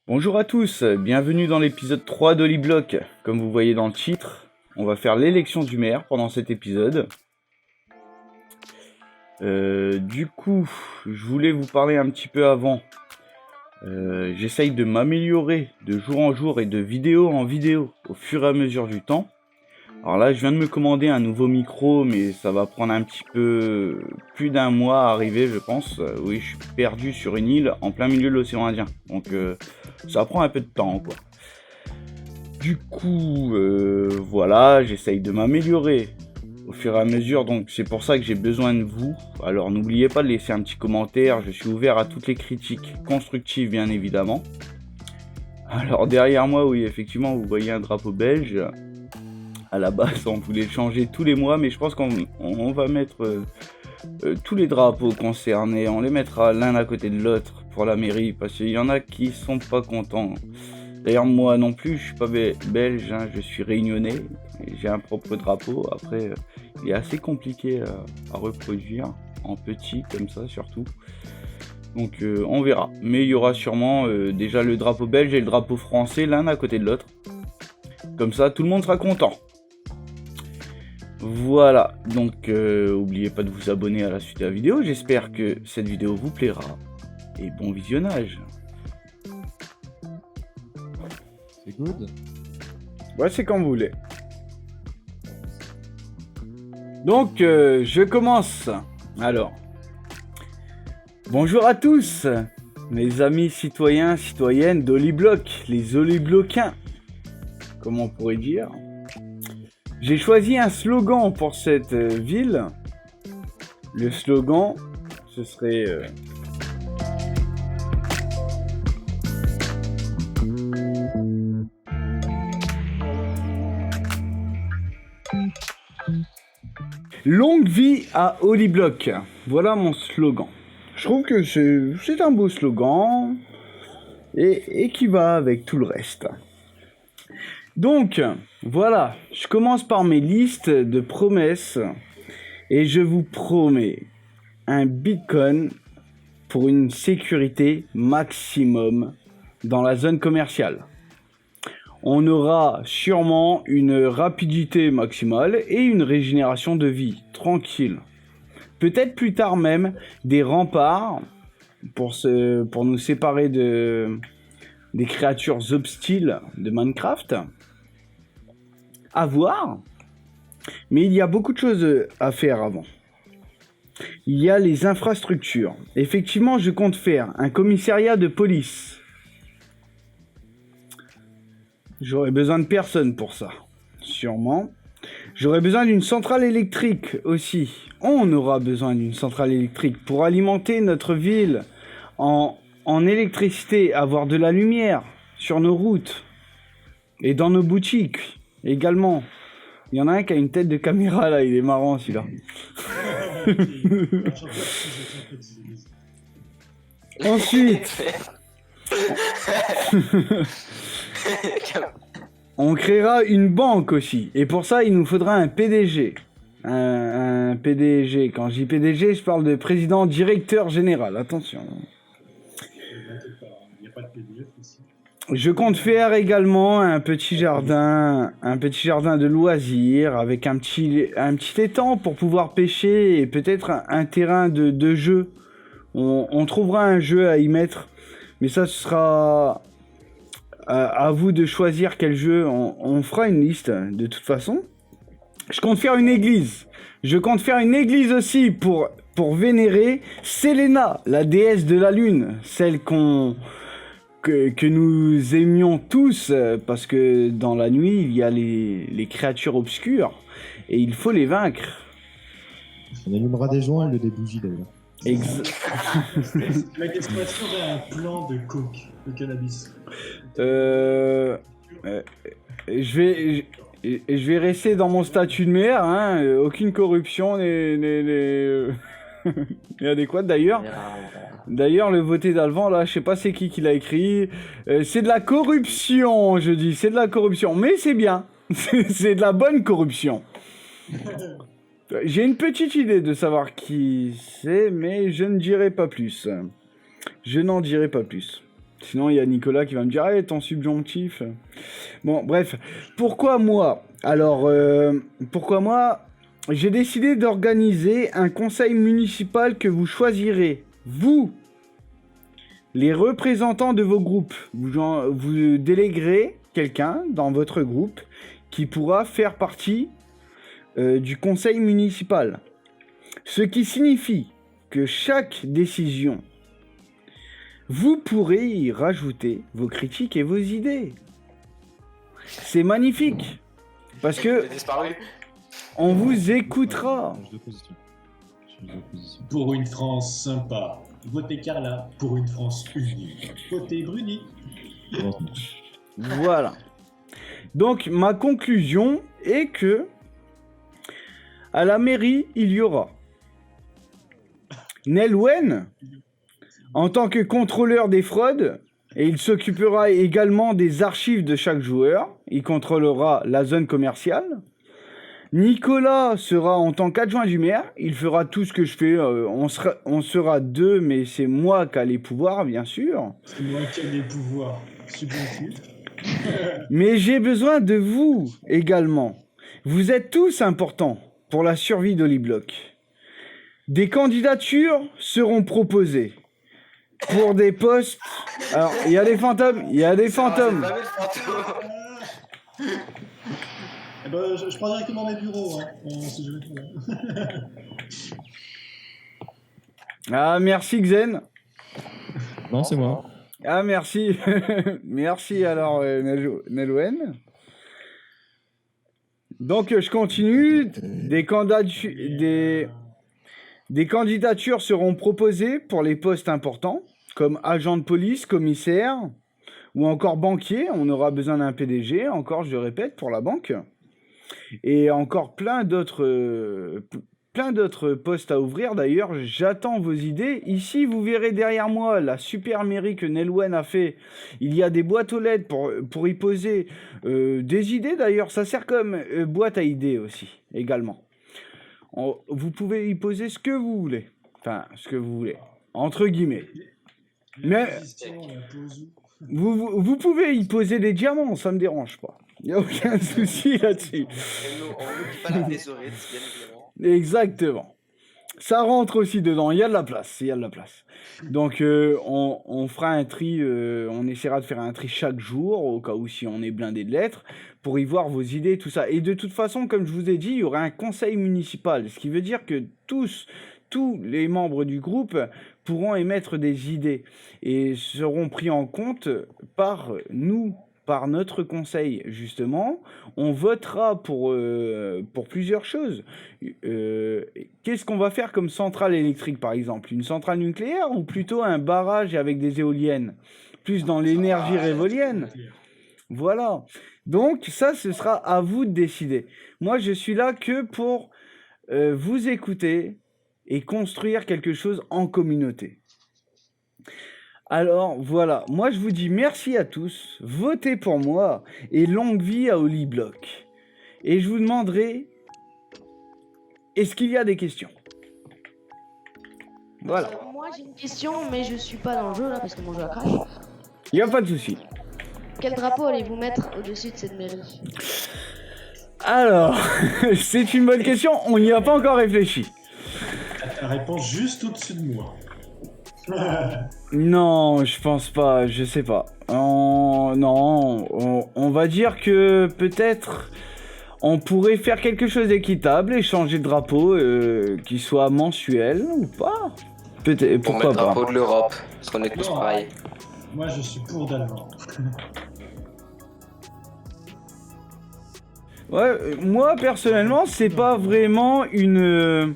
Bonjour à tous, bienvenue dans l'épisode 3 d'Holyblock. Comme vous voyez dans le titre, on va faire l'élection du maire pendant cet épisode. Du coup, je voulais vous parler un petit peu avant. J'essaye de m'améliorer de jour en jour et de vidéo en vidéo au fur et à mesure du temps. Alors là, je viens de me commander un nouveau micro, mais ça va prendre un petit peu plus d'un mois à arriver, je pense. Oui, je suis perdu sur une île en plein milieu de l'océan Indien. Donc ça prend un peu de temps, quoi. Du coup, voilà, j'essaye de m'améliorer au fur et à mesure. Donc c'est pour ça que j'ai besoin de vous. Alors n'oubliez pas de laisser un petit commentaire. Je suis ouvert à toutes les critiques constructives, bien évidemment. Alors derrière moi, oui, effectivement, vous voyez un drapeau belge. À la base, on voulait le changer tous les mois, mais je pense qu'on va mettre tous les drapeaux concernés. On les mettra l'un à côté de l'autre pour la mairie, parce qu'il y en a qui sont pas contents. D'ailleurs, moi non plus, je suis pas belge, hein, je suis réunionnais. J'ai un propre drapeau. Après, il est assez compliqué à reproduire, en petit comme ça surtout. Donc on verra. Mais il y aura sûrement déjà le drapeau belge et le drapeau français l'un à côté de l'autre. Comme ça, tout le monde sera content. Voilà, donc n'oubliez pas de vous abonner à la suite de la vidéo, j'espère que cette vidéo vous plaira, et bon visionnage. C'est good. Ouais, c'est comme vous voulez. Donc, je commence. Alors, bonjour à tous, mes amis citoyens, citoyennes d'Holyblock, les Holyblockins, comme on pourrait dire. J'ai choisi un slogan pour cette ville. Le slogan, ce serait... Longue vie à Holyblock. Voilà mon slogan. Je trouve que c'est un beau slogan et qui va avec tout le reste. Donc, voilà, je commence par mes listes de promesses et je vous promets un beacon pour une sécurité maximum dans la zone commerciale. On aura sûrement une rapidité maximale et une régénération de vie tranquille. Peut-être plus tard même des remparts pour nous séparer des créatures hostiles de Minecraft. À voir, mais il y a beaucoup de choses à faire avant. Il y a les infrastructures. Effectivement, je compte faire un commissariat de police. J'aurai besoin de personne pour ça, sûrement. J'aurai besoin d'une centrale électrique aussi. On aura besoin d'une centrale électrique pour alimenter notre ville en électricité, avoir de la lumière sur nos routes et dans nos boutiques. Également, il y en a un qui a une tête de caméra là, il est marrant celui-là. Ensuite, on créera une banque aussi, et pour ça il nous faudra un PDG. Un PDG, quand je dis PDG, je parle de président directeur général, attention. Il n'y a pas de PDF ici. Je compte faire également un petit jardin de loisirs avec un petit étang pour pouvoir pêcher et peut-être un terrain de jeu. On trouvera un jeu à y mettre, mais ça ce sera à vous de choisir quel jeu. On fera une liste de toute façon. Je compte faire une église. Je compte faire une église aussi pour vénérer Selena, la déesse de la lune, celle que nous aimions tous, parce que dans la nuit, il y a les créatures obscures, et il faut les vaincre. On allumera des joints et des bougies d'ailleurs. La question d'un plan de coke, de cannabis. Je vais rester dans mon statut de maire, hein, aucune corruption n'est adéquate d'ailleurs. D'ailleurs, le voté d'Alvan, là, je sais pas c'est qui l'a écrit. C'est de la corruption, je dis, c'est de la corruption. Mais c'est bien, c'est de la bonne corruption. J'ai une petite idée de savoir qui c'est, mais je ne dirai pas plus. Je n'en dirai pas plus. Sinon, il y a Nicolas qui va me dire hey, ton subjonctif. Bon, bref. Pourquoi moi? Alors, pourquoi moi? J'ai décidé d'organiser un conseil municipal que vous choisirez. Vous, les représentants de vos groupes. Vous déléguerez quelqu'un dans votre groupe qui pourra faire partie du conseil municipal. Ce qui signifie que chaque décision, vous pourrez y rajouter vos critiques et vos idées. C'est magnifique. Parce que on vous écoutera. Change de position. Change de position. Pour une France sympa, votez Carla. Pour une France unie, votez Bruni. Heureusement. Voilà. Donc ma conclusion est que à la mairie, il y aura Nolwenn en tant que contrôleur des fraudes, et il s'occupera également des archives de chaque joueur. Il contrôlera la zone commerciale. Nicolas sera en tant qu'adjoint du maire. Il fera tout ce que je fais. On sera deux, mais c'est moi qui a les pouvoirs, bien sûr. C'est moi qui ai des pouvoirs subjectifs. Mais j'ai besoin de vous également. Vous êtes tous importants pour la survie d'Holyblock. Des candidatures seront proposées pour des postes. Alors, il y a des fantômes, il y a des fantômes. Eh ben, je prends directement mes bureaux. Hein. Si je veux tout, hein. Ah, merci Xen. Non, c'est moi. Ah, merci. Merci alors, Nolwenn. Donc, je continue. Des candidatures seront proposées pour les postes importants, comme agent de police, commissaire, ou encore banquier. On aura besoin d'un PDG, encore, je le répète, pour la banque. Et encore plein d'autres postes à ouvrir. D'ailleurs, j'attends vos idées. Ici, vous verrez derrière moi la super mairie que Nolwenn a fait. Il y a des boîtes aux lettres pour y poser des idées. D'ailleurs, ça sert comme boîte à idées aussi, également. Vous pouvez y poser ce que vous voulez. Enfin, ce que vous voulez. Entre guillemets. Mais vous pouvez y poser des diamants, ça me dérange pas. Il n'y a aucun souci là-dessus. On n'oublie pas la thésaurite, bien évidemment. Exactement. Ça rentre aussi dedans, il y a de la place, il y a de la place. Donc on fera un tri, on essaiera de faire un tri chaque jour, au cas où si on est blindé de lettres, pour y voir vos idées, tout ça. Et de toute façon, comme je vous ai dit, il y aura un conseil municipal, ce qui veut dire que tous les membres du groupe pourront émettre des idées et seront pris en compte par nous, par notre conseil, justement. On votera pour plusieurs choses. Qu'est-ce qu'on va faire comme centrale électrique, par exemple? Une centrale nucléaire ou plutôt un barrage avec des éoliennes? Plus dans l'énergie révolienne. Voilà. Donc, ça, ce sera à vous de décider. Moi, je suis là que pour vous écouter et construire quelque chose en communauté. Alors voilà, moi je vous dis merci à tous, votez pour moi et longue vie à Holyblock. Et je vous demanderai, est-ce qu'il y a des questions? Voilà. Moi j'ai une question, mais je suis pas dans le jeu là parce que mon jeu a crash. Il n'y a pas de souci. Quel drapeau allez-vous mettre au-dessus de cette mairie? Alors, c'est une bonne question, on n'y a pas encore réfléchi. La réponse juste au-dessus de moi. Non, je pense pas, je sais pas. Non, on va dire que peut-être on pourrait faire quelque chose d'équitable et changer de drapeau qui soit mensuel ou pas. Peut-être, Pour pourquoi mettre le pas. drapeau de l'Europe, parce qu'on est tous pareils. Moi, je suis pour d'Allemand. Ouais, moi personnellement, c'est pas vraiment une.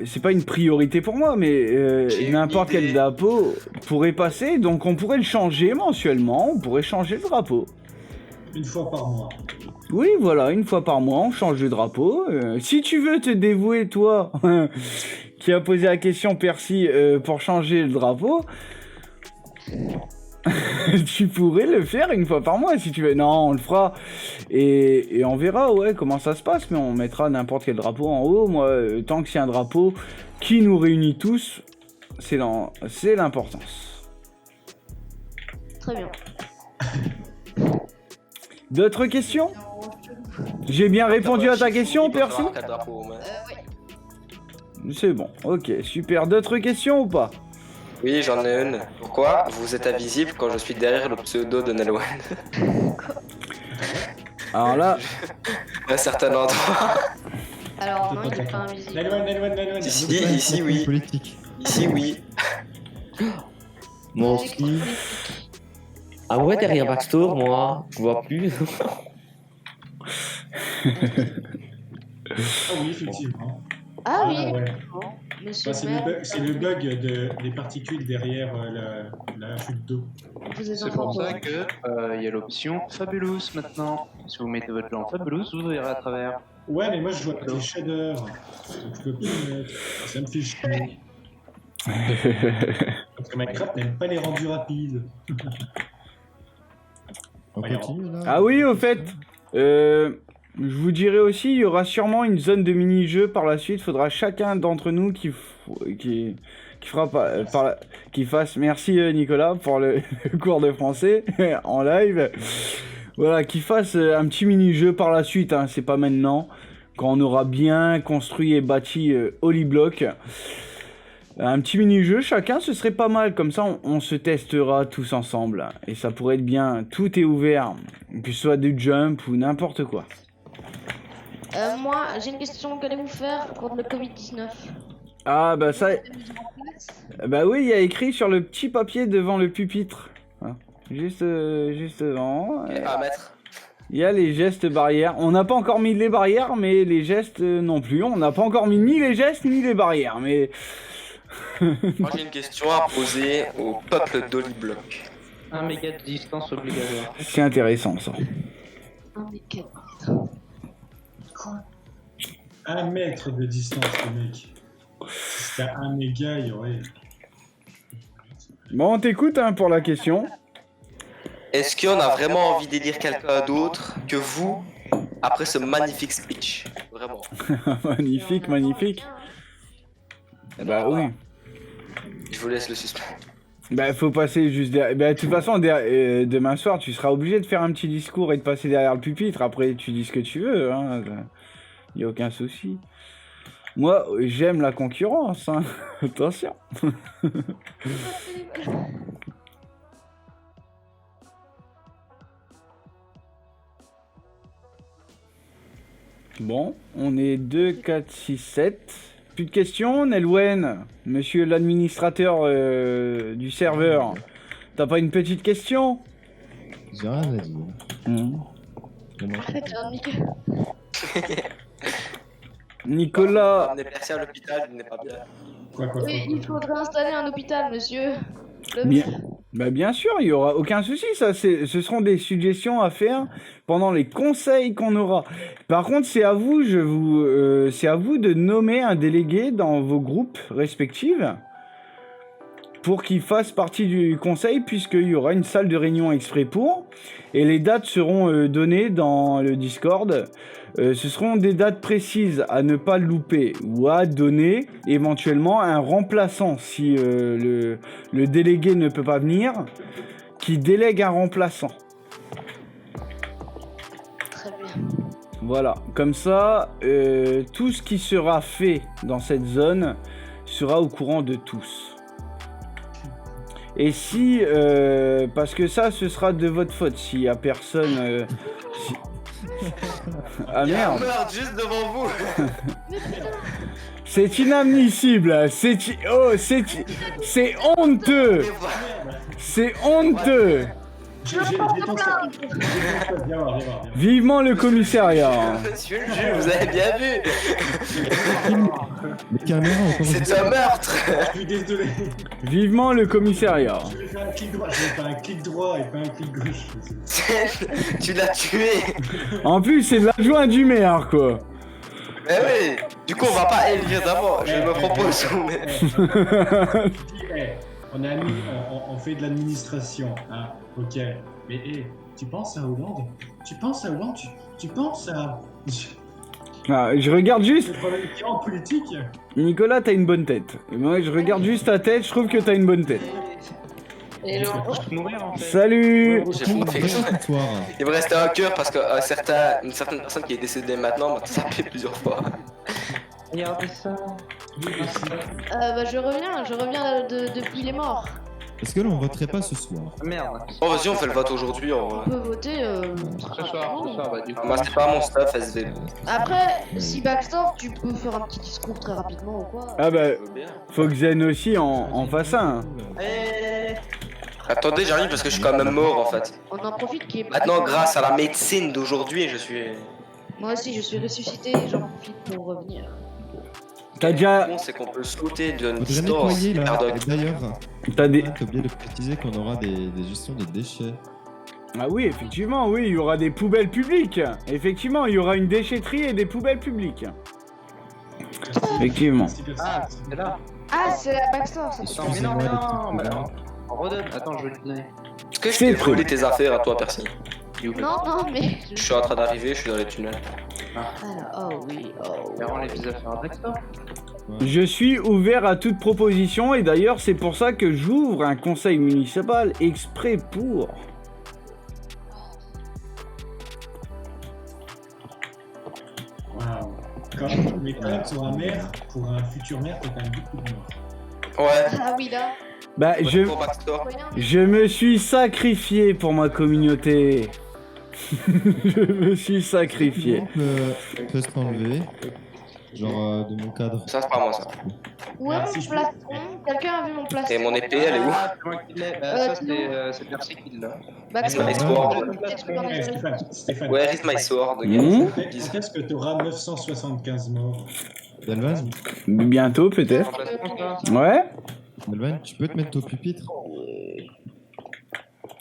C'est pas une priorité pour moi, mais J'ai une n'importe quel idée. drapeau pourrait passer, donc on pourrait le changer mensuellement, on pourrait changer le drapeau. Une fois par mois. Oui, voilà, une fois par mois, on change de drapeau. Si tu veux te dévouer, toi, qui a posé la question, Percy, pour changer le drapeau, tu pourrais le faire une fois par mois si tu veux. Non, on le fera et on verra ouais comment ça se passe, mais on mettra n'importe quel drapeau en haut. Moi, tant que c'est un drapeau qui nous réunit tous, c'est l'importance. Très bien. D'autres questions? J'ai bien répondu à ta question, Percy? Oui. C'est bon, ok, super. D'autres questions ou pas? Oui, j'en ai une. Pourquoi vous êtes invisible quand je suis derrière le pseudo de Nelwen? Alors là, À un certain endroit. Alors, non, il est pas invisible. Nalwen. Ici, oui. Politique. Ici, oui. Moi aussi. Ah ouais, derrière Backstore, moi, je vois plus. Ah oui, effectivement. Ah oui, ouais. monsieur Bah, le maire, c'est le bug des particules derrière la chute d'eau. vous êtes C'est pour informé. ça que il y a l'option Fabulous maintenant. Si vous mettez votre jeu en Fabulous, vous verrez à travers. Ouais, mais moi je joue avec les shaders. Donc je peux plus le mettre. Ça me fait chier. Parce que Minecraft n'aime pas les rendus rapides. On continue là? ah oui, au fait, je vous dirai aussi, il y aura sûrement une zone de mini-jeu par la suite. Faudra chacun d'entre nous qui fasse, merci Nicolas pour le cours de français en live. Voilà, qui fasse un petit mini-jeu par la suite, hein, c'est pas maintenant. Quand on aura bien construit et bâti Holyblock. Un petit mini-jeu chacun, ce serait pas mal. Comme ça, on se testera tous ensemble. Et ça pourrait être bien. Tout est ouvert. Que ce soit du jump ou n'importe quoi. Moi, j'ai une question. Qu'allez-vous faire contre le Covid-19? Ah bah ça... Bah oui, il y a écrit sur le petit papier devant le pupitre. Hein. Juste devant. 1 mètre. Il y a les gestes barrières. On n'a pas encore mis les barrières, mais les gestes non plus. On n'a pas encore mis ni les gestes ni les barrières, mais... Moi j'ai une question à poser au peuple d'Holyblock. 1 méga de distance obligatoire. C'est intéressant ça. Oh, mais quel... Quoi? 1 mètre de distance, le mec. Si c'était 1 méga, il y aurait. Bon, on t'écoute hein, pour la question. Est-ce qu'on a vraiment envie d'élire quelqu'un d'autre que vous après ce magnifique speech? Vraiment. Magnifique, magnifique. Bah oui. Je vous laisse le suspense. Bah faut passer juste derrière. Bah de toute façon, demain soir, tu seras obligé de faire un petit discours et de passer derrière le pupitre. Après, tu dis ce que tu veux. Hein. Y a aucun souci. Moi, j'aime la concurrence. Hein. Attention. Bon, on est 2, 4, 6, 7. Plus de questions, Nelwen, monsieur l'administrateur du serveur. T'as pas une petite question? J'ai rien à dire. Arrête, Jean-Michel. Nicolas, Amener percé à l'hôpital, il n'est pas bien. Quoi. Oui, il faudrait installer un hôpital, monsieur. bien, bah bien sûr, il y aura aucun souci. Ça, ce seront des suggestions à faire pendant les conseils qu'on aura. Par contre, c'est à vous, c'est à vous de nommer un délégué dans vos groupes respectifs pour qu'il fasse partie du conseil, puisqu'il y aura une salle de réunion exprès pour, et les dates seront données dans le Discord. Ce seront des dates précises à ne pas louper, ou à donner éventuellement un remplaçant si le délégué ne peut pas venir, qui délègue un remplaçant. Très bien. Voilà, comme ça, tout ce qui sera fait dans cette zone sera au courant de tous. Et si, parce que ça, ce sera de votre faute, s'il y a personne... Ah Il y a un merde, meurtre juste devant vous. c'est inadmissible, c'est honteux, c'est honteux. J'ai ton sac. Viens voir. Vivement le commissariat. Monsieur le juge, vous avez bien vu. Les caméras encore. C'est un meurtre. Je suis désolé. Vivement le commissariat. Je vais faire un clic droit. Je vais faire un clic droit et pas un clic gauche. Tu l'as tué. En plus, c'est l'adjoint du maire, quoi. Mais oui. Du coup, on va pas élire d'abord. Je me propose. On fait de l'administration, hein, ok. Mais tu penses à Hollande? Tu penses à Ah, je regarde juste... en politique? Nicolas, t'as une bonne tête. Et moi, je regarde juste ta tête, je trouve que t'as une bonne tête. Hello. Juste Je peux mourir en fait. Salut. J'ai pas fait exprès. Victoire. Il me restait un cœur parce que une certaine personne qui est décédée maintenant m'a tapé plusieurs fois. Regardez ça. Bah je reviens depuis les morts. Est-ce que là on voterait pas ce soir? Merde. Oh vas-y, on fait le vote aujourd'hui en vrai. On peut voter Ce soir, bah du coup. Moi c'est pas mon stuff SV. Après, si Backstorm, tu peux faire un petit discours très rapidement ou quoi. Ah bah, Je veux bien. faut que Zen aussi en fasse un. Attendez, j'arrive parce que je suis quand même mort en fait. On en profite qui est... Maintenant, grâce à la médecine d'aujourd'hui, je suis. Moi aussi, je suis ressuscité, j'en profite pour revenir. T'as déjà... Bon, c'est qu'on peut sauter d'une Faudrait distance. nettoyer là. Merde. Et d'ailleurs, T'as des... t'as oublié de préciser qu'on aura des gestions des déchets. Ah oui, effectivement, oui, il y aura des poubelles publiques. Effectivement, il y aura une déchetterie et des poubelles publiques. Effectivement. Ah, c'est là. Ah, c'est la Backstorm, ça. Mais non, Excusez-moi, les non, petites mais poubelles. non. On redonne. Attends, je vais le donner. Est-ce que je C'est peux trop. voler tes affaires à toi, Percy? Non, mais... Je suis en train d'arriver, je suis dans les tunnels. Alors, oh oui, oh Et rend les petites affaires à Dexter. Je suis ouvert à toute proposition et d'ailleurs c'est pour ça que j'ouvre un conseil municipal exprès pour... Waouh. Mais quand même, pour un maire, pour un futur maire, t'as quand même beaucoup de morts. Ouais. Ah oui, là. Bah Pour Backstore. je me suis sacrifié pour ma communauté. Je me suis sacrifié. Peut se enlever. Genre de mon cadre. Ça, c'est pas moi, ça. Où est Merci, mon je plastron? Quelqu'un a vu mon plastron? Et mon épée, elle est où? Ah, c'est moi qui l'ai. Ça, c'est Percy qui l'a. Backstorm. Nice sword. Eh, Stéphane, Stéphane. Where is my sword? Mmh. Quand est-ce que t'auras 975 morts? Dalvan, Bientôt peut-être. Remplacement, ça. Ouais. Dalvan, tu peux te mettre au pupitre.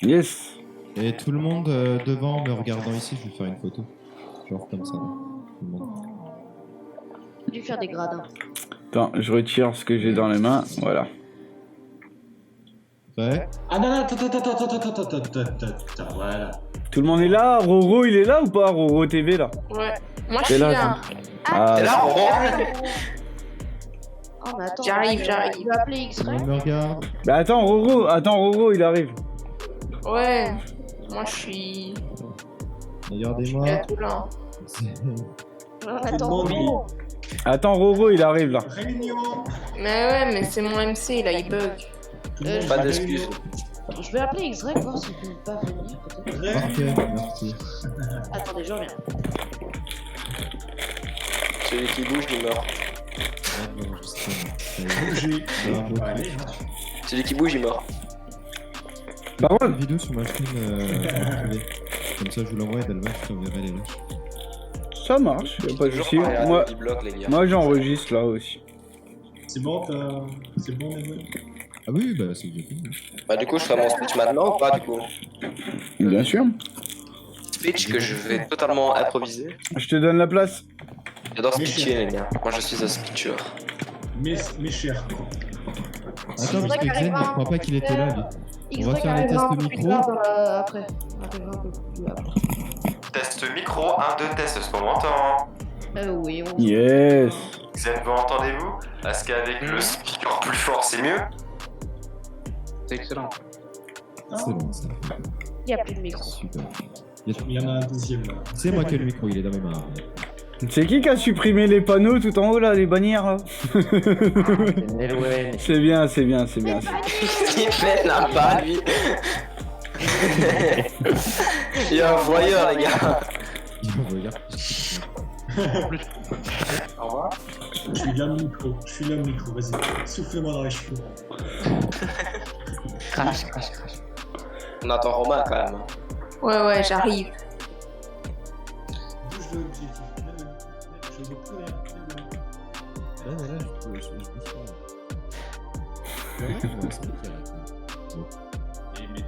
Yes. Et tout le monde devant me regardant ici, je vais faire une photo. Genre comme ça. Tout le monde. J'ai dû faire des gradins. Attends, je retire ce que j'ai dans les mains. Voilà. Prêt? Ah non, non, attends, voilà. Tout le monde est là. Roro, il est là ou pas? Roro TV là. Ouais. Moi, je T'es suis là. là. Ah, T'es là, Roro? Oh, mais attends. J'arrive. Il va appeler Tout le X-Ray. monde me regarde. bah attends, Roro, il arrive. Ouais. Moi, je suis Regardez-moi. là tout là. Attends, Oui. Roro. Attends, Roro, il arrive là. Réunion. Mais ouais, mais c'est mon MC là, il bug. Pas d'excuses. Je vais appeler X-Ray voir s'il peut pas venir, peut-être. Parfait, merci. Attendez, je reviens. Celui qui bouge, il meurt. Ouais, bon, justement. J'ai. Ah, bon. Allez, hein. Celui qui bouge, il meurt. Bah ouais. Une vidéo sur ma chaîne privée. Comme ça, je vous l'envoie et Dalvan, je t'enverrai les lâches. Ça marche, y a pas de souci. Moi, moi j'enregistre là aussi. C'est bon, c'est bon, Nemo. Ah oui, bah c'est bien. Bah, du coup, je ferai mon speech maintenant ou pas, du coup? Bien sûr. Speech que je vais totalement improviser. Je te donne la place. J'adore speecher, les gars. Moi, je suis un speecher. Mes chers. Attends, parce que Xen, je crois pas qu'il était là, lui. On va X-Ray faire les arrivera tests un peu plus micro. tard après. Arrivera un peu plus après. Test micro, 1, 2 tests, est-ce qu'on m'entend? Oui, on... Yes. Xen, vous entendez-vous? Est-ce qu'avec le speaker plus fort, c'est mieux? C'est excellent. C'est bon, ça. Il n'y a plus de micro. Super. Il y en a un deuxième là. C'est moi qui ai le micro, il est dans mes mains. C'est qui a supprimé les panneaux tout en haut là, les bannières là? C'est bien, c'est bien, c'est bien. Il fait là-bas, lui. Il y a un voyeur, les gars. Regarde. Au revoir. Je suis là le micro, vas-y. Soufflez-moi dans les cheveux. Crash. On attend Romain quand même. Ouais, j'arrive. Bouge de l'objectif. Je veux plus rien. Là, je bouge pas. Ouais, c'est nickel. Et mais...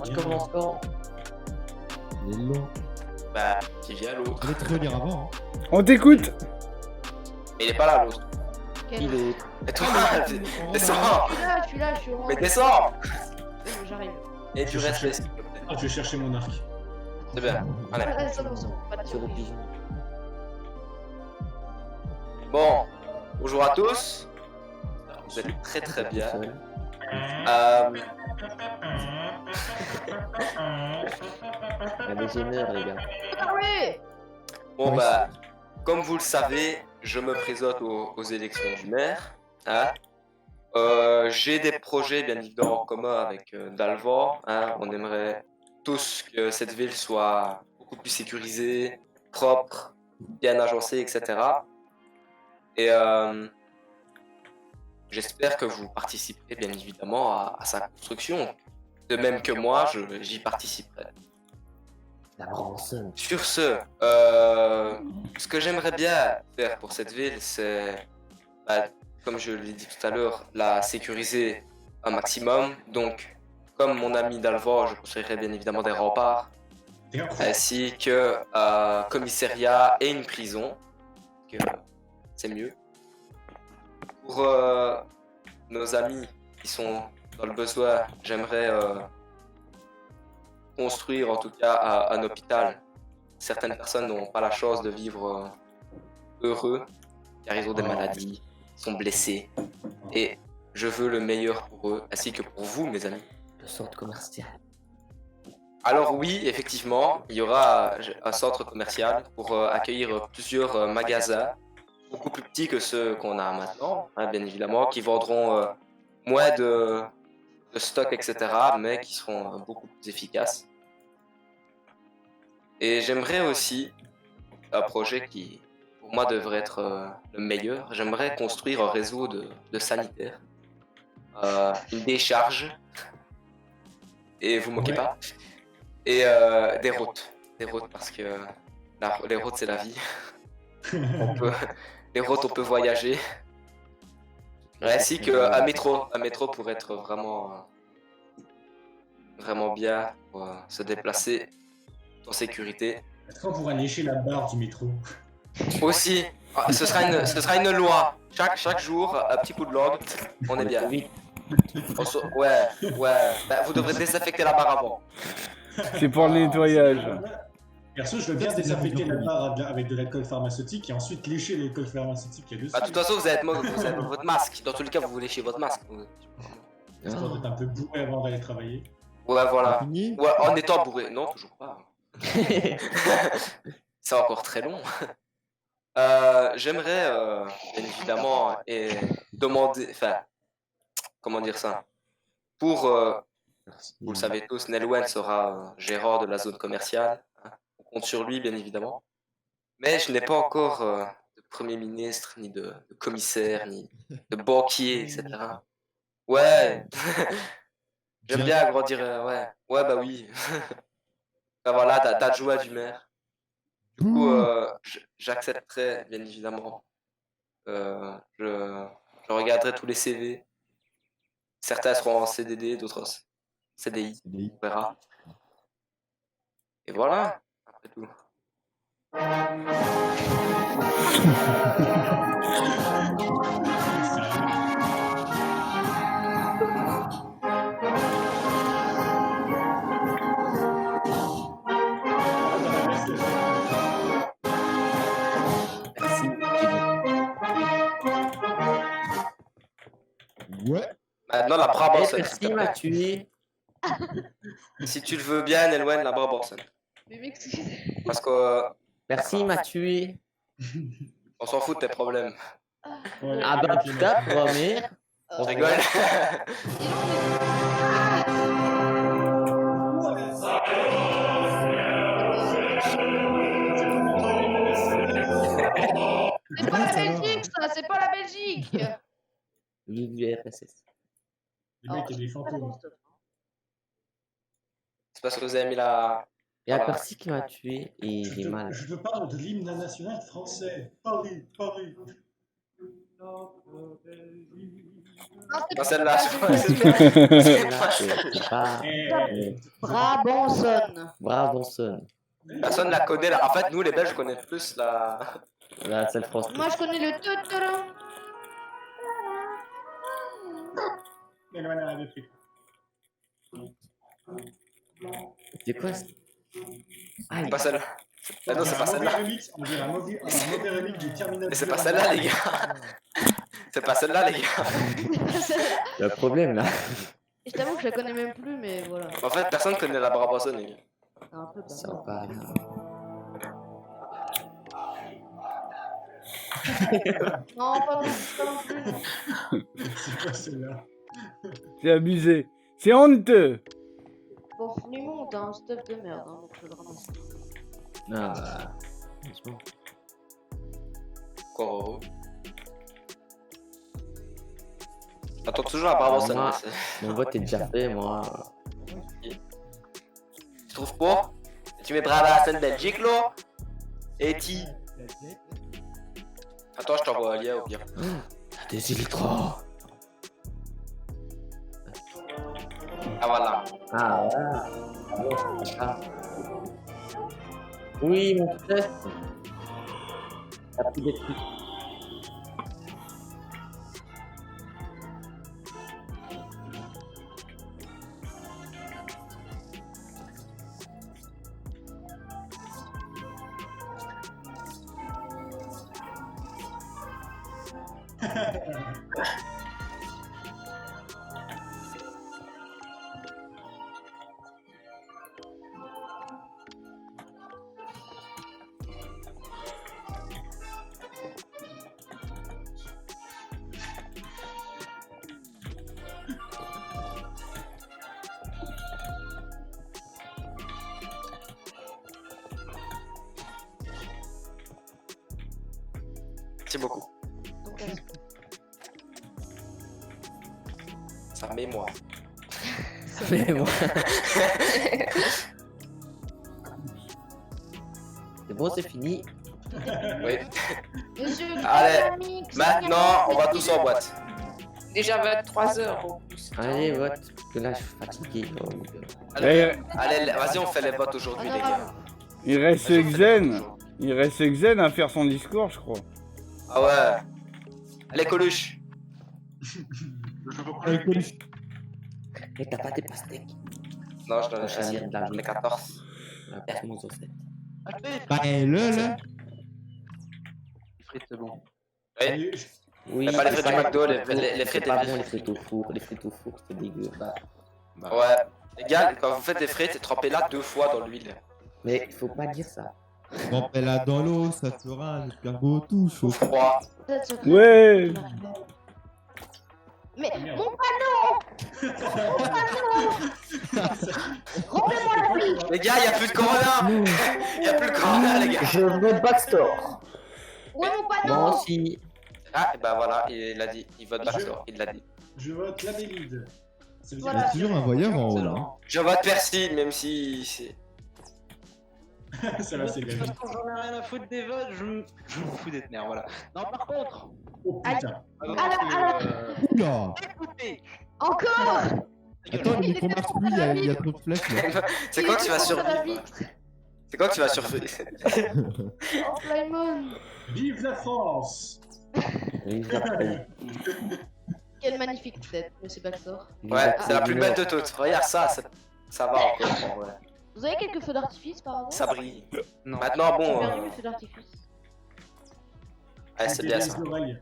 Tu commences quand? Il est long. Bah, qui vient l'autre. Fallait te relire avant. On t'écoute. Mais il est pas là, l'autre. Quel- Il est. Et toi, descends. Je suis là, je suis au Mais descends. J'arrive. Et tu restes là. Ah, je vais chercher mon arc. C'est bien. Allez. C'est bon, pas de surprise. Bon, Bonjour à tous. Vous êtes très très bien. Il y a des gêneurs, les gars. Parlez. Bon bah, comme vous le savez, je me présente aux élections du maire. Hein. J'ai des projets bien évidemment en commun avec Dalvan. Hein. On aimerait tous que cette ville soit beaucoup plus sécurisée, propre, bien agencée, etc. Et j'espère que vous participerez bien évidemment à sa construction. De même que moi, j'y participerai. La Branson. Sur ce que j'aimerais bien faire pour cette ville, c'est, comme je l'ai dit tout à l'heure, la sécuriser un maximum. Donc, comme mon ami Dalvan, je construirai bien évidemment des remparts, ainsi que un commissariat et une prison, que c'est mieux. Pour nos amis qui sont dans le besoin, j'aimerais construire en tout cas un hôpital. Certaines personnes n'ont pas la chance de vivre heureux, car ils ont des maladies, sont blessés. Et je veux le meilleur pour eux, ainsi que pour vous, mes amis. Le centre commercial. Alors oui, effectivement, il y aura un centre commercial pour accueillir plusieurs magasins, beaucoup plus petits que ceux qu'on a maintenant, hein, bien évidemment, qui vendront moins de stock, etc., mais qui seront beaucoup plus efficaces. Et j'aimerais aussi un projet qui, pour moi, devrait être le meilleur. J'aimerais construire un réseau de sanitaires, une décharge, et vous moquez pas, et des routes parce que les routes c'est la vie. Les routes on peut voyager, ainsi qu'un métro pourrait être vraiment bien pour se déplacer en sécurité. Est-ce qu'on pourra lécher la barre du métro? Aussi, ce sera une loi. Chaque jour, un petit coup de langue, on est bien. Ouais. Bah, vous devrez désinfecter la barre avant. C'est pour le nettoyage. Perso, je veux bien désinfecter la barre avec de l'alcool pharmaceutique et ensuite lécher l'alcool pharmaceutique qu'il y a dessus. Bah, de toute façon, vous avez votre masque. Dans tous les cas, vous léchez votre masque. Histoire d'être un peu bourré avant d'aller travailler. Ouais, voilà. Fini. Ouais, en étant bourré. Non, toujours pas. C'est encore très long. J'aimerais, bien évidemment, demander... Enfin, comment dire ça? Pour... vous le savez tous, Nelwen sera gérant de la zone commerciale. Hein. On compte sur lui, bien évidemment. Mais je n'ai pas encore de Premier ministre, ni de commissaire, ni de banquier, etc. Ouais. J'aime bien agrandir... ouais, bah oui. Bah voilà, d'adjoint du maire. Du coup, j'accepterai, bien évidemment. Je regarderai tous les CV. Certains seront en CDD, d'autres en CDI. On verra. Et voilà, après tout. Merci. Ouais. Maintenant, la Brabançonne. Merci, m'a tué. Si tu le veux bien, Nelwen, la Brabançonne. Mais m'excusez. Parce que Merci, m'a tué. on s'en fout de tes problèmes. Ouais, Ah bah putain, promis. On rigole. C'est pas la Belgique, ça, c'est pas la Belgique. Vive l'URSS. Les mecs, il y a des fantômes. C'est parce que vous avez mis la... Il y a Voilà. Percy qui m'a tué et il est mal. Je te parle de l'hymne national français. Paris, Paris. Non, Non, celle-là, C'est pas... Brabançonne. Brabançonne. Personne la connaît là. En fait, nous les Belges connaissent plus la. La seule France. Moi, je connais le tuturu. Mais non, elle avait pris. C'est quoi Ah, Pas celle-là. Ah non, c'est pas celle-là. On dirait un mauvais remix du Terminal. Mais c'est pas celle-là, les gars. C'est pas celle-là, les gars. Le problème là. Je t'avoue que je la connais même plus, mais voilà. En fait, personne connaît la Barbassonne, les gars. C'est un peu Ça va pas rien. Non, pas non plus, non. C'est quoi celle-là? C'est abusé. C'est honteux. Bon, Nemo, t'as un stuff de merde, hein, donc je le ramasse. Ah bah. Franchement. Quoi? Attends toujours la Barbassonne. Moi- hein, c'est- Mon vote est déjà fait, moi. Tu trouves pas? Tu mets Barbassonne Belgique, là? Et ti. Attends, je t'envoie un lien au pire. Des illettrés. Ah voilà. Ah voilà. Ah. Oui, mon chef. T'as plus des trucs. Merci beaucoup. Donc, Ça mémoire. Mais moi. C'est bon, c'est fini. Oui. Monsieur Allez, Dynamix, maintenant, on va tous en boîte. Déjà 23h au plus. Allez, vote. Parce que là, je suis fatigué. Donc, Allez, Eh, allez, vas-y, on fait les votes aujourd'hui, les gars. il reste Vas-y, on fait les votes Xen. aujourd'hui. Il reste Xen à faire son discours, je crois. Ah ouais. Allez, Coluche. mais t'as pas des pastèques. Non, je donne Prochaine un de la vie. les 14. La performance au 7. Bah, le, là. Les frites, c'est bon. Oui. Oui, Mais pas les frites c'est du McDo, les c'est frites pas et bon, les frites au four. Les frites au four, c'est dégueu. Bah. Ouais. Les gars, quand vous faites des frites, trempez-la 2 fois dans l'huile. Mais faut pas dire ça. Trempez-la dans l'eau, ça fera un escargot tout chaud. Froid. Ouais. Mais Merde. mon panneau! Rendez-moi la vie! Les gars, y'a plus de corona. Y'a plus de corona, les gars. Je veux Backstore. Ouais, mon Moi panneau! aussi. Ah, et bah voilà, il l'a dit. Il vote Backstore, il l'a dit. Je vote la Bélide. Ça veut Il y Voilà. a toujours un voyeur en haut, là. hein. Je vote Percy, même si c'est. Ça va, c'est bien. J'en ai rien à foutre des votes, je me fous d'être nerf, voilà. Non, par contre, Oh putain. Oula. écoutez, Encore! Attends, le micro marche plus, il y a trop de flèches, là. C'est quand que tu vas sur la survivre? vitre. C'est quand que tu vas survivre? Oh, Flyman! Vive la France! Oui, je l'appelle. Quelle magnifique tête, monsieur Backstore. Ouais, c'est la plus belle de toutes. Regarde ça, ça va encore. Ouais. Vous avez quelques feux d'artifice par hasard? Ça brille. non. Maintenant, J'ai bon. perdu mes feux d'artifice. Ouais, c'est bien ça. Les oreilles.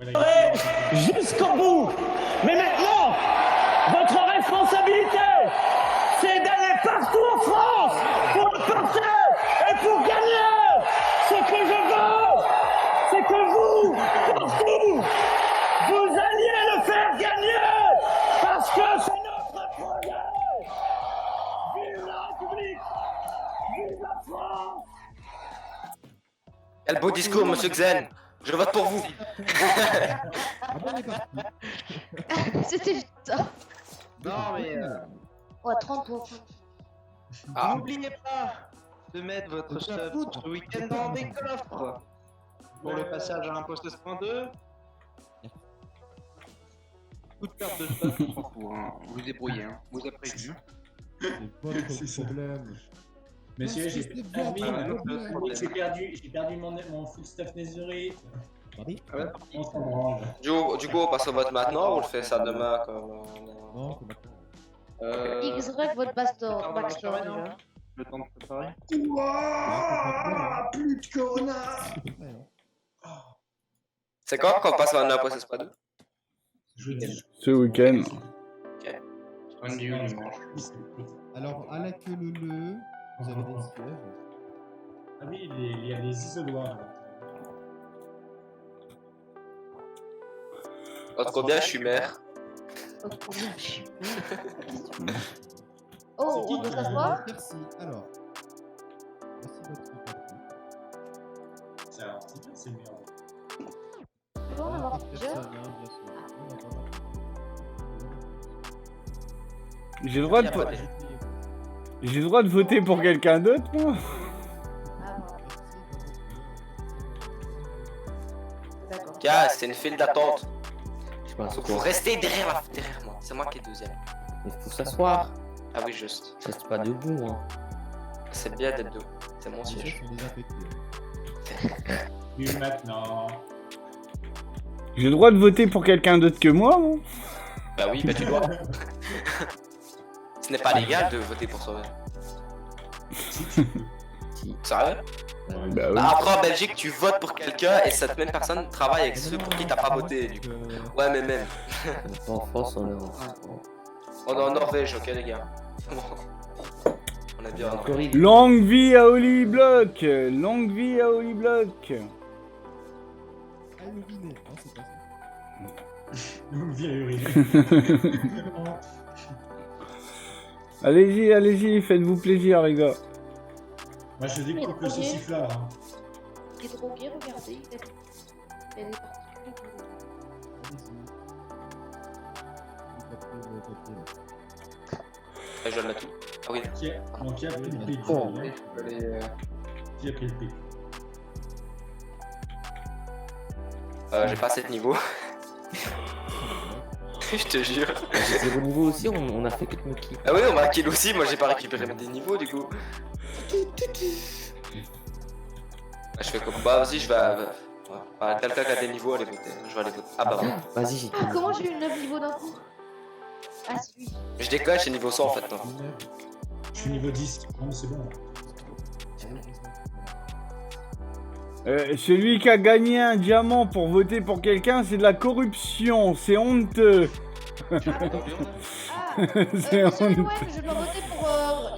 Voilà, Jusqu'au bout. Mais maintenant, votre responsabilité, c'est d'aller partout en France pour le porter et pour gagner. Ce que je veux, c'est que vous, partout, vous alliez le faire gagner parce que c'est notre projet. Vive la République, vive la France. Quel beau discours, monsieur Xen. Je vote pour vous. Ah bon, on est parti. C'était juste ça. Non, mais Ouais, 30 pour. Ah. n'oubliez pas de mettre votre stuff ce week-end dans des coffres. Pour le passage à l'imposte 2. Coup de carte de stuff, on s'en fout, hein. Vous débrouillez, hein. Vous avez prévu. C'est pas C'est trop ça. problème. Messieurs, j'ai Ah, j'ai perdu mon full stuff Netherite. Pardon? On s'en branle. Du coup, on passe au vote maintenant ou on le fait ça demain comme. Non, c'est pas XY votre Backstore. Pardon, Backstore Marc, déjà. Le temps de préparer. Ouah, plus de corona. grave. C'est quand qu'on passe à Naples Espada? Jeudi. Ce week-end. Lundi ou dimanche. Alors, à la queue leu, vous avez des sièges. Ah oui, il y a les isoloirs. là. Entre combien je suis maire? Oh, C'est qui on doit qui s'asseoir? Merci. Alors, voici votre papier. C'est bien, c'est mieux. On va en avoir plusieurs. Personne, hein, bien sûr. On va en avoir. J'ai le droit de... Y a pas de- J'ai le droit de voter pour quelqu'un d'autre, moi? Ah, bon, d'accord. Tiens, c'est une file d'attente. Je pense Donc faut rester derrière moi. C'est moi qui est deuxième. Il faut s'asseoir. Ah oui, juste. Je reste pas debout, hein. C'est bien d'être debout. C'est mon Les sièges siège. sont désaffectés. Puis maintenant. J'ai le droit de voter pour quelqu'un d'autre que moi, moi? Bah oui, bah tu dois. Ce n'est pas légal de voter pour soi-même. Sérieux? Bah oui. Bah, après en Belgique, tu votes pour quelqu'un et cette même personne travaille avec ceux pour qui t'as pas voté. Du coup. Ouais, mais même. En France, on est On est en Norvège, ok les gars. On est bien en en Norvège. Corée. Longue vie à Oli Block! Longue vie à Oli Block! Ah, le dîner. Non, c'est pas ça. Nous vient uriner. Allez-y, allez-y, faites-vous plaisir, les gars. Moi je découpe le sauciflard. Hein. Il est drogué, regardez. Il a des particules. Je donne la tout. Ah oui. Qui a pris le PQ? Bon. Qui a pris le PQ? J'ai pas assez de niveau. Je te jure. J'ai 0 niveau aussi, on a fait que de kill. Ah oui, on m'a kill aussi, moi j'ai pas récupéré des niveaux du coup. Ah, je fais comme. Bah vas-y, je vais. Quelqu'un qui a des niveaux, allez voter. Je vais aller voter. Ah bah bon. Vas-y, j'ai Ah, comment j'ai eu 9 niveaux d'un coup? Ah, c'est lui. Je déconne, j'ai niveau 100 en fait. Non. Je suis niveau 10. Non, c'est bon. Celui qui a gagné un diamant pour voter pour quelqu'un, c'est de la corruption, c'est honteux. Ah, C'est monsieur honteux. Noël, je dois voter pour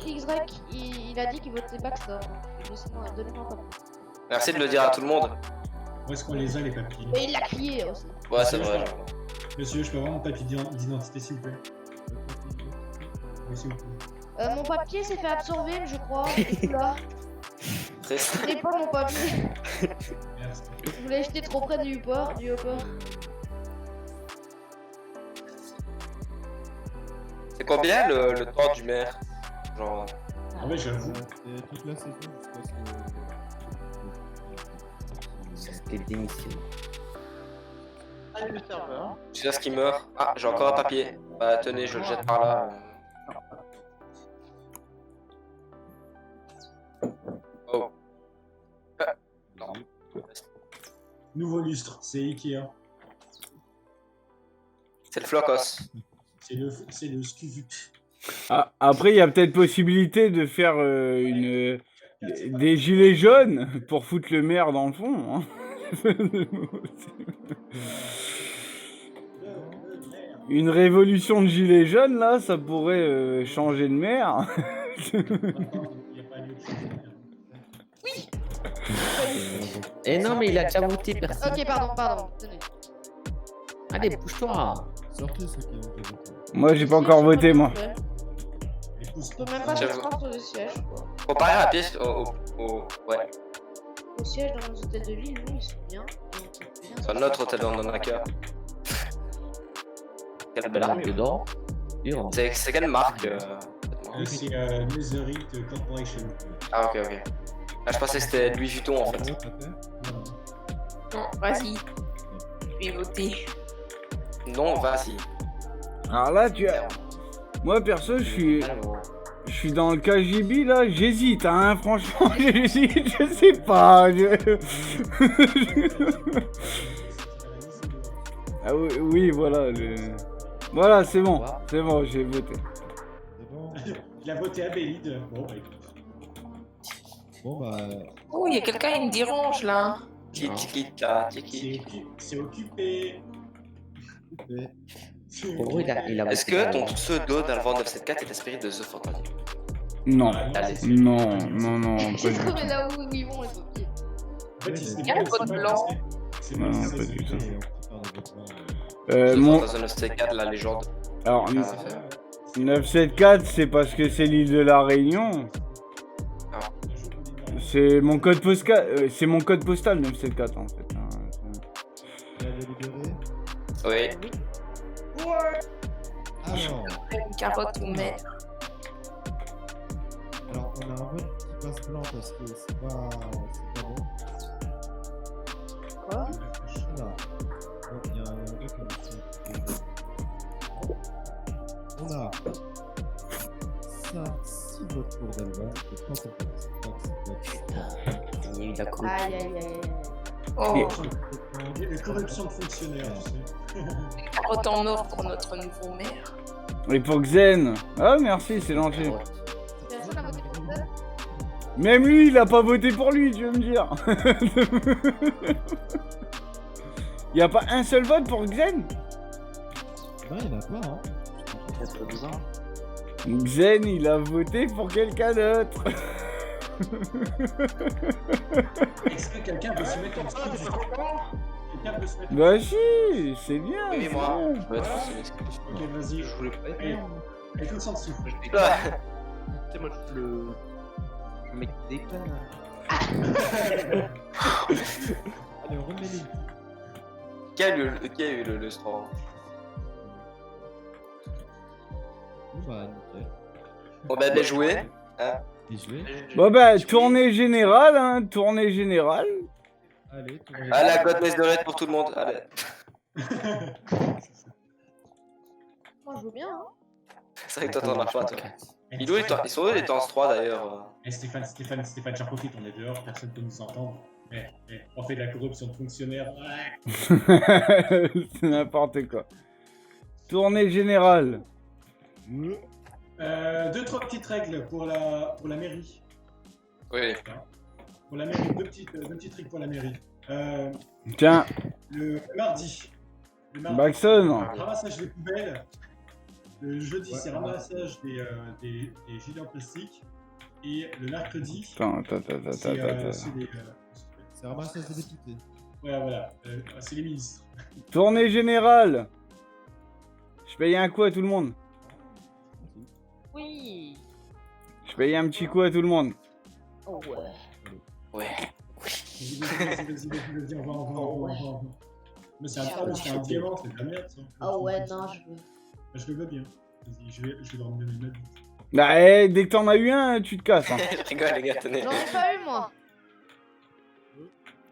XREC. Il a dit qu'il votait Backstore. Laissez-moi, donnez-moi un papier. Merci de le dire à tout le monde. Où est-ce qu'on les a les papiers? Mais il l'a crié aussi. Ouais, c'est vrai. Monsieur, je peux avoir mon papier d'identité s'il vous plaît? Oui, s'il vous plaît. Mon papier s'est fait absorber, je crois. Et là, Triste. ce n'est pas mon papier. Merci. Je l'ai jeté trop près du port. C'est combien le temps du maire? Genre. Ah ouais, j'avoue. C'est toute la saison jusqu'à ce que... C'était démission. Allez, le serveur. Jusqu'à ce qu'il meure. Ah, j'ai encore un papier. Bah tenez, je le jette par là. Oh. Non. Nouveau lustre, c'est Ikea. C'est le flocos. C'est le Scuvut. Ah, après, il y a peut-être possibilité de faire des gilets jaunes pour foutre le maire dans le fond. Hein. Une révolution de gilets jaunes, là, ça pourrait changer de maire. Eh non, mais il a déjà voté, personne. Ok, pardon. Tenez. Allez, bouge-toi. Sortez ceux qui ont déjà voté. Moi, j'ai pas encore voté, moi. Je peux même pas J'avoue. descendre sur le siège, quoi. Comparé à la pièce ouais. Le siège dans nos hôtels de ville, nous, ils sont bien. Sur notre hôtel dans Nonaka. Quelle belle armure. Dedans. Dur. C'est quelle marque C'est Netherite Corporation. Ah ok. Ah, je pensais que c'était Louis Vuitton en fait. Non, vas-y. Je vais voter. Non, vas-y. Alors là, moi, perso, je suis dans le KGB, là, j'hésite, hein, franchement, j'hésite, je sais pas. Ah oui, voilà. Voilà, c'est bon, j'ai voté. C'est bon. Il a voté à Bélide. Bon, bah écoute. Bon, bah... Oh, il y a quelqu'un qui me dérange là. Chiquita. C'est occupé. Et En gros, il a Est-ce que ton pseudo dans le Vent 974 est inspiré de The Phantom? Non. Allez. Non, non, non, pas du C'est trop tout. mais là où ils vont les papiers. En fait, il y a le code blanc. Non, pas du tout. on peut faire des votes blancs. The Mon... Phantom 974, la légende. Alors, Ah, ça fait. 974, c'est parce que c'est l'île de la Réunion. C'est mon code postal, c'est mon code postal 974 en fait. Vous l'avez libéré? Oui. Alors, Une carotte ou mer. alors, on a un vote qui passe blanc parce que c'est pas bon. Quoi? Voilà. Donc, il y a un vote on a ça, 6 votes pour Delva et 3 votes. Il y a eu de la coupe. Aïe aïe aïe. Oh, La corruption de fonctionnaires, tu sais. une carotte en or pour notre nouveau maire. Et pour Xen. Ah merci, c'est gentil. Personne n'a voté pour ça? Même lui, il a pas voté pour lui, tu veux me dire. Y a pas un seul vote pour Xen? Non, il y en a pas, hein. C'est trop bizarre. Xen, il a voté pour quelqu'un d'autre. Est-ce que quelqu'un veut se mettre en dessous du... Quelqu'un veut se mettre... Bah si, c'est bien. Oui, c'est moi. bien. Je vais être facile. Ok, vas-y. Je voulais pas être Allez, allez, tous en dessous. Ah, Tu sais, moi, le mec qui déconne. Allez, on remet les. Qui a eu le straw? Bon, bah, nickel. Bon bah bien joué. Hein? Bien joué. Bon bah, tournée générale, hein, tournée générale. Allez, tournez. Ah la God Mess de Red pour tout le monde. Allez. Moi je veux bien hein. C'est vrai que toi t'en as pas toi. Ils sont où les temps 3 d'ailleurs? Eh, Stéphane, j'en profite, on est dehors, personne peut nous entendre. On fait de la corruption de fonctionnaires. Ouais. C'est n'importe quoi. Tournée générale. 2-3 petites règles pour la mairie. Oui. Pour la mairie, deux petites règles pour la mairie. Tiens, Le mardi, Baxon. ramassage des poubelles. Le jeudi, c'est ramassage des gilets en plastique. Et le mercredi, Attends. C'est ramassage des députés. voilà, c'est les ministres. Tournée générale. Je paye un coup à tout le monde. Oui. Je paye un petit coup à tout le monde. Oh ouais. Ouais. Vas-y, on va. Mais c'est un diamant, c'est de la merde ça. Oh ouais, non, je veux. Je le veux bien. Vas-y, je vais leur donner ma vie. Bah, dès que t'en as eu un, tu te casses. Hein. Je rigole les gars, tenez. J'en ai pas eu moi.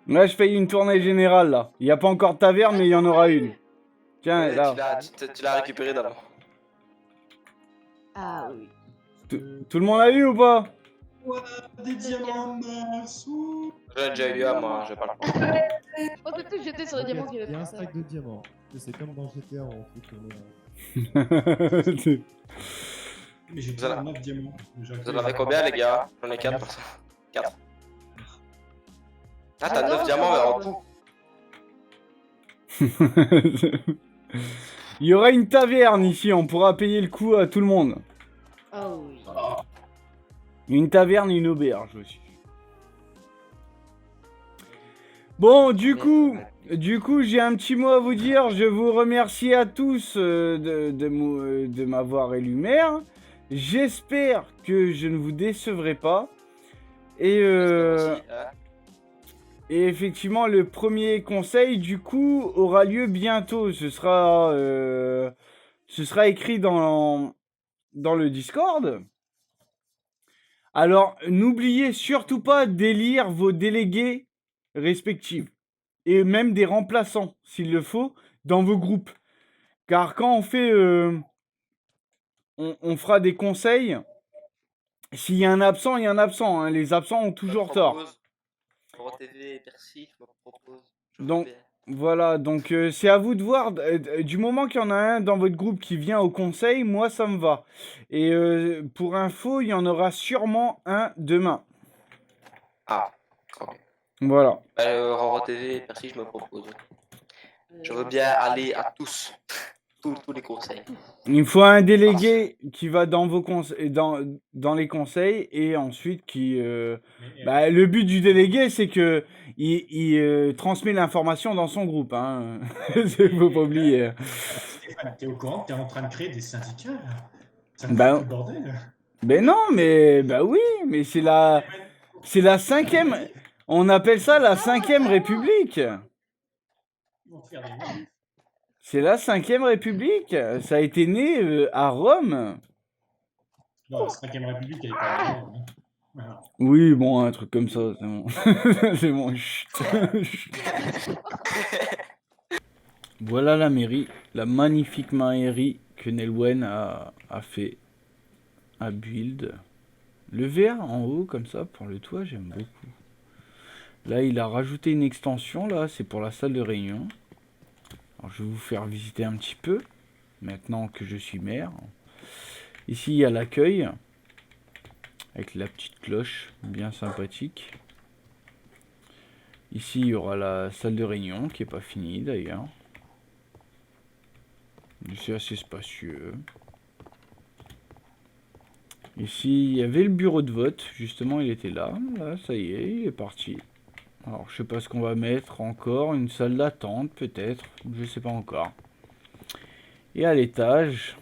Là, je paye une tournée générale, là. Il n'y a pas encore de taverne, mais il y en aura une. Tiens, là. Tu l'as récupéré d'abord. Ah oui. Tout le monde a eu ou pas? Ouais, des diamants sous. J'en ai déjà eu un moi, je vais pas le prendre. Oh, c'est tout, j'étais sur les diamants qui Il y a avaient un pas stack de diamants. C'est comme dans GTA, on fait tourner là. Mais j'ai Vous en 9 diamants. Vous en avez combien les gars? J'en ai 4 pour ça. 4. Ah t'as 9 diamants mais en tout. Il y aura une taverne ici, on pourra payer le coup à tout le monde. Oh oui. Une taverne, une auberge aussi. Bon, du coup, j'ai un petit mot à vous dire. Je vous remercie à tous de m'avoir élu maire. J'espère que je ne vous décevrai pas. Et effectivement, le premier conseil, du coup, aura lieu bientôt. Ce sera écrit dans le Discord. Alors, n'oubliez surtout pas d'élire vos délégués respectifs. Et même des remplaçants, s'il le faut, dans vos groupes. Car quand on fait... on fera des conseils. S'il y a un absent, il y a un absent. Hein. Les absents ont toujours tort. Pour TV Percy, je me propose. Donc, voilà. Donc, c'est à vous de voir. Du moment qu'il y en a un dans votre groupe qui vient au conseil, moi, ça me va. Et pour info, il y en aura sûrement un demain. Ah, ok. Voilà. Roro TV, merci, je me propose. Je veux bien aller à tous. Tous les conseils. Il faut un délégué qui va dans vos conseils, dans les conseils et ensuite qui. Bah, le but du délégué, c'est que il transmet l'information dans son groupe. Hein. Faut pas oublier. Stéphane, t'es au courant que t'es en train de créer des syndicats là? Ça Bah, me fout le bordel. Ben non, mais bah oui, mais c'est la 5e. On appelle ça la 5e République. Ils vont te faire des manifs. C'est la 5e République. Ça a été né à Rome. Non, la 5ème République, elle est pas là. Hein. Voilà. Oui, bon, un truc comme ça, c'est bon. C'est bon, chut. Voilà la mairie, la magnifique mairie que Nelwen a fait à build. Le vert en haut, comme ça, pour le toit, j'aime beaucoup. Là, il a rajouté une extension, là, c'est pour la salle de réunion. Alors, je vais vous faire visiter un petit peu, maintenant que je suis maire. Ici, il y a l'accueil, avec la petite cloche, bien sympathique. Ici, il y aura la salle de réunion, qui n'est pas finie, d'ailleurs. C'est assez spacieux. Ici, il y avait le bureau de vote, justement, il était là. Là, ça y est, il est parti. Alors, je sais pas ce qu'on va mettre encore. Une salle d'attente, peut-être. Je sais pas encore. Et à l'étage...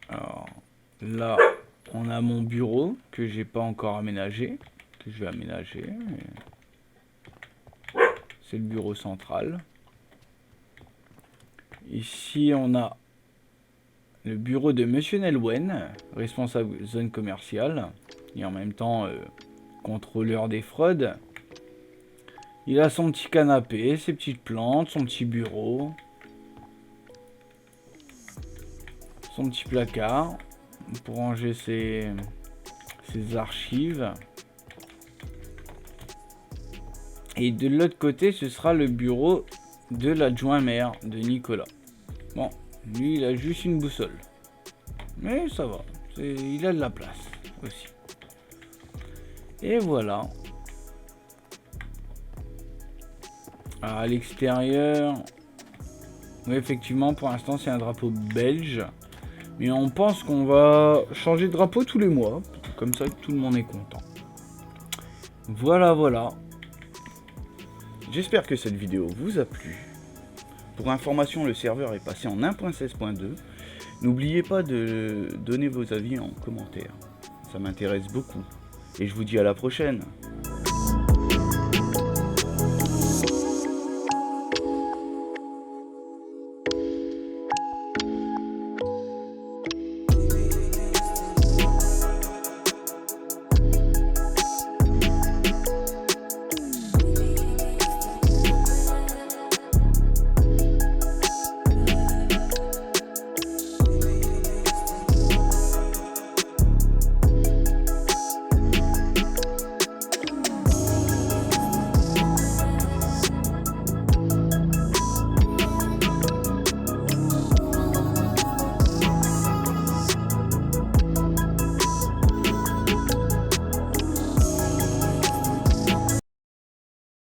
Alors, là, on a mon bureau, que j'ai pas encore aménagé. Que je vais aménager. C'est le bureau central. Ici, on a le bureau de Monsieur Nelwen, responsable zone commerciale, et en même temps contrôleur des fraudes. Il a son petit canapé, ses petites plantes, son petit bureau, son petit placard pour ranger ses archives. Et de l'autre côté, ce sera le bureau de l'adjoint maire de Nicolas. Bon, lui, il a juste une boussole. Mais ça va. Il a de la place aussi. Et voilà. À l'extérieur... Oui, effectivement, pour l'instant, c'est un drapeau belge. Mais on pense qu'on va changer de drapeau tous les mois. Comme ça, tout le monde est content. Voilà, voilà. J'espère que cette vidéo vous a plu. Pour information, le serveur est passé en 1.16.2. N'oubliez pas de donner vos avis en commentaire. Ça m'intéresse beaucoup. Et je vous dis à la prochaine.